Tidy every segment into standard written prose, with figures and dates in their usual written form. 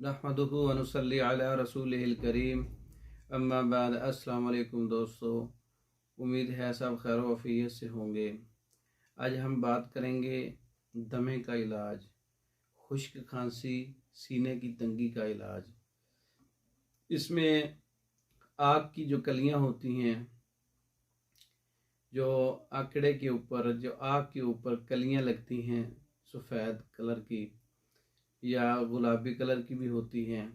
नहमदुहु व नुसल्ली अला रसूलिहिल करीम अम्मा बाद। अस्सलाम वालेकुम दोस्तों, उम्मीद है सब खैर वफ़ियत से होंगे। आज हम बात करेंगे दमे का इलाज, खुश्क खांसी, सीने की तंगी का इलाज। इसमें आग की जो कलियां होती हैं, जो आकड़े के ऊपर, जो आग के ऊपर कलियां लगती हैं सफ़ेद कलर की या गुलाबी कलर की भी होती हैं,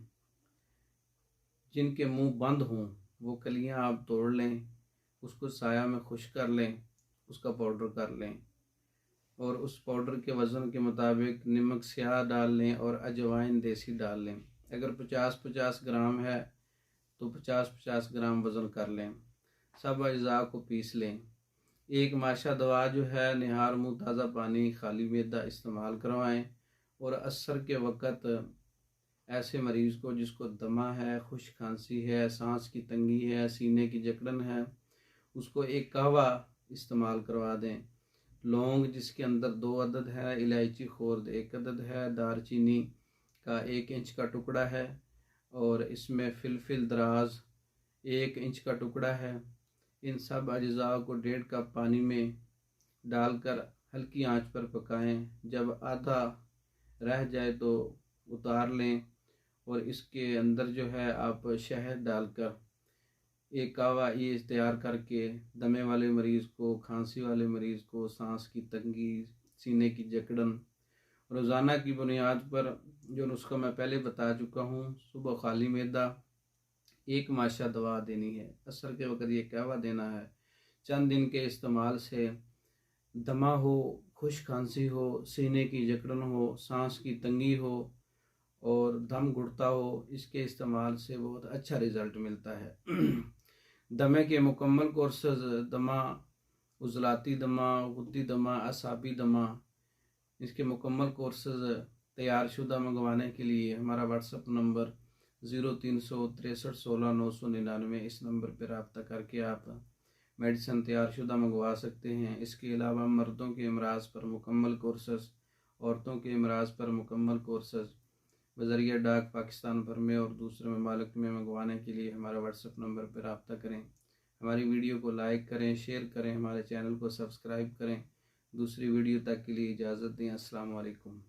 जिनके मुंह बंद हों, वो कलियां आप तोड़ लें, उसको साया में खुश्क कर लें, उसका पाउडर कर लें और उस पाउडर के वज़न के मुताबिक नमक स्याह डाल लें और अजवाइन देसी डाल लें। अगर 50-50 ग्राम है तो 50-50 ग्राम वज़न कर लें। सब अज्जा को पीस लें। एक माशा दवा जो है, निहार मुँह ताज़ा पानी खाली मैदा इस्तेमाल करवाएं और असर के वक़्त ऐसे मरीज़ को जिसको दमा है, खुश्क खांसी है, सांस की तंगी है, सीने की जकड़न है, उसको एक कहवा इस्तेमाल करवा दें। लौंग जिसके अंदर 2 अदद है, इलायची खोर्द 1 अदद है, दारचीनी का 1 इंच का टुकड़ा है और इसमें फिलफिल दराज 1 इंच का टुकड़ा है। इन सब अज्जा को 1.5 कप पानी में डालकर हल्की आंच पर पकाएं। जब आधा रह जाए तो उतार लें और इसके अंदर जो है आप शहद डालकर एक कावा ये तैयार करके दमे वाले मरीज़ को, खांसी वाले मरीज़ को, सांस की तंगी, सीने की जकड़न, रोज़ाना की बुनियाद पर जो नुस्खा मैं पहले बता चुका हूँ, सुबह खाली मैदा 1 माशा दवा देनी है, असर के वक़्त ये कहवा देना है। चंद दिन के इस्तेमाल से दमा हो, खुश्क खांसी हो, सीने की जकड़न हो, सांस की तंगी हो और दम घुटता हो, इसके इस्तेमाल से बहुत अच्छा रिज़ल्ट मिलता है। दमे के मुकम्मल कोर्सेज, दमा, उज़लाती दमा, गुद्दी दमा, असाबी दमा, इसके मुकम्मल कोर्सेज तैयार शुदा मंगवाने के लिए हमारा व्हाट्सअप नंबर 036316 999, इस नंबर पर रब्ता करके आप मेडिसिन तैयार शुदा मंगवा सकते हैं। इसके अलावा मर्दों के अमराज पर मुकम्मल कोर्सेज, औरतों के अमराज पर मुकम्मल कोर्सेज बज़रिया डाक पाकिस्तान भर में और दूसरे ममालिक में मंगवाने के लिए हमारा व्हाट्सएप नंबर पर रब्ता करें। हमारी वीडियो को लाइक करें, शेयर करें, हमारे चैनल को सब्सक्राइब करें। दूसरी वीडियो तक के लिए इजाज़त दें। अस्सलाम वालेकुम।